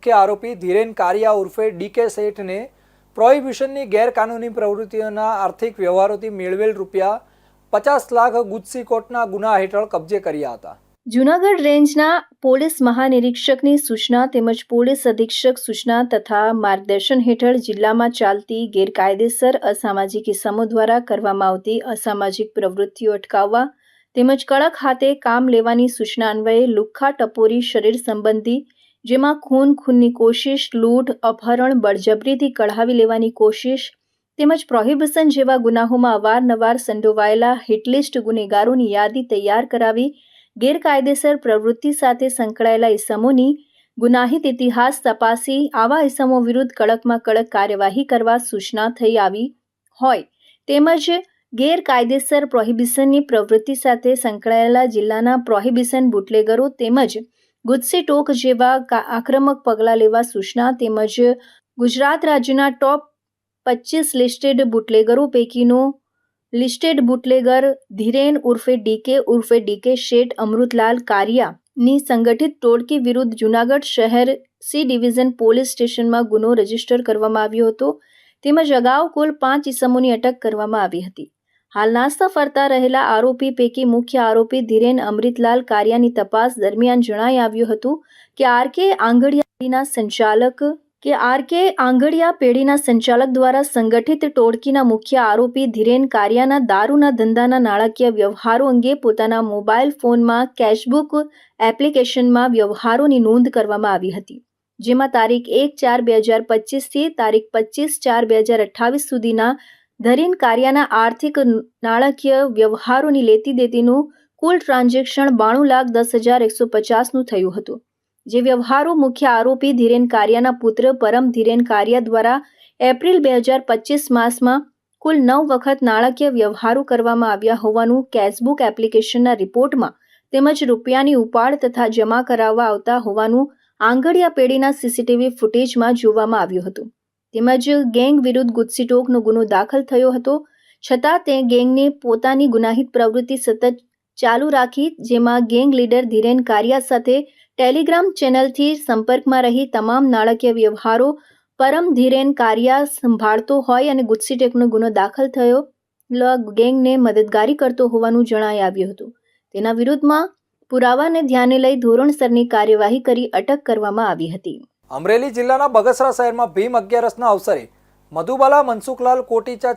કે આરોપી ધીરેન કારિયા ઉર્ફે ડીકે શેઠને પ્રોહિબિશનની ગેરકાનૂની પ્રવૃત્તિઓના આર્થિક વ્યવહારોથી મેળવેલ ₹50 લાખ ગુજસી કોર્ટના ગુના હેઠળ કબજે કર્યા હતા। જૂનાગઢ રેન્જના પોલીસ મહાનિરીક્ષકની સૂચના તેમજ પોલીસ અધિક્ષક સૂચના તથા માર્ગદર્શન હેઠળ જિલ્લામાં ચાલતી ગેરકાયદેસર અસામાજિક ઇસમો દ્વારા કરવામાં આવતી અસામાજિક પ્રવૃત્તિઓ અટકાવવા તેમજ કડક હાથે કામ લેવાની સૂચના અન્વયે લુખ્ખા ટપોરી શરીર સંબંધી જેમાં ખૂનની કોશિશ, લૂંટ, અપહરણ, બળજબરીથી કઢાવી લેવાની કોશિશ તેમજ પ્રોહિબિશન જેવા ગુનાહોમાં અવારનવાર સંડોવાયેલા હિટલિસ્ટ ગુનેગારોની યાદી તૈયાર કરાવી ગેરકાયદેસર પ્રવૃત્તિ સાથે સંકળાયેલા ઇસમોની ગુનાહિત ઇતિહાસ તપાસી આવા ઇસમો વિરુદ્ધ કડકમાં કડક કાર્યવાહી કરવા સૂચના થઈ આવી હોય તેમજ ગેરકાયદેસર પ્રોહિબિશનની પ્રવૃત્તિ સાથે સંકળાયેલા જિલ્લાના પ્રોહિબિશન બુટલેગરો તેમજ ગુજસી ટોક જેવા આક્રમક પગલાં લેવા સૂચના તેમજ ગુજરાત રાજ્યના ટોપ 25 લિસ્ટેડ બુટલેગરો પૈકીનો લિસ્ટેડ બુટલેગર ધીરેન ઉર્ફે ડીકે શેઠ અમૃતલાલ કારિયાની સંગઠિત ટોળકી વિરુદ્ધ જૂનાગઢ શહેર સી ડિવિઝન પોલીસ સ્ટેશનમાં ગુનો રજીસ્ટર કરવામાં આવ્યો હતો તેમજ અગાઉ કુલ 5 ઇસમોની અટક કરવામાં આવી હતી। હાલ નાસ્તા ફરતા રહેલા આરોપી પૈકી મુખ્ય આરોપી ધીરેન અમૃતલાલ કારિયાની તપાસ દરમિયાન જણાઈ આવ્યું હતું કે આરકે આંગડિયા પેઢીના સંચાલક દ્વારા સંગઠિત ટોળકીના મુખ્ય આરોપી ધીરેન કારિયાના દારૂના ધંધાના નાણાકીય વ્યવહારો અંગે પોતાના મોબાઈલ ફોનમાં કેશબુક એપ્લિકેશનમાં વ્યવહારોની નોંધ કરવામાં આવી હતી, જેમાં તારીખ 1/4/2025 થી તારીખ 25/4/2028 સુધીના ધીરેન કારિયાના આર્થિક નાણાકીય વ્યવહારોની લેતી દેતીનું કુલ ટ્રાન્ઝેક્શન 92,10,150નું થયું હતું, જે વ્યવહારો મુખ્ય આરોપી ધીરેન કારિયાના પુત્ર પરમ ધીરેન કારિયા દ્વારા એપ્રિલ 2025 માસમાં કુલ 9 વખત નાણાકીય વ્યવહારો કરવામાં આવ્યા હોવાનું કેશબુક એપ્લિકેશનના રિપોર્ટમાં તેમજ રૂપિયાની ઉપાડ તથા જમા કરાવવા આવતા હોવાનું આંગડિયા પેઢીના સીસીટીવી ફૂટેજમાં જોવામાં આવ્યું હતું તેમજ ગેંગ વિરુદ્ધ ગુજસી ટોકનો ગુનો દાખલ થયો હતો, છતાં તે ગેંગને પોતાની ગુનાહિત પ્રવૃત્તિ સતત ચાલુ રાખી, જેમાં ગેંગ લીડર ધીરેન કારિયા સાથે ટેલિગ્રામ ચેનલથી સંપર્કમાં રહી તમામ નાણાકીય વ્યવહારો પરમ ધીરેન કારિયા સંભાળતો હોય અને ગુજસી ટોકનો ગુનો દાખલ થયો ગેંગને મદદગારી કરતો હોવાનું જણાઈ આવ્યું હતું। તેના વિરુદ્ધમાં પુરાવાને ધ્યાને લઈ ધોરણસરની કાર્યવાહી કરી અટક કરવામાં આવી હતી। અમરેલી જિલ્લાના બગસરા શહેરમાં ભીમ 11ના અવસરે મધુબાલા મનસુખલાલ કોટીચા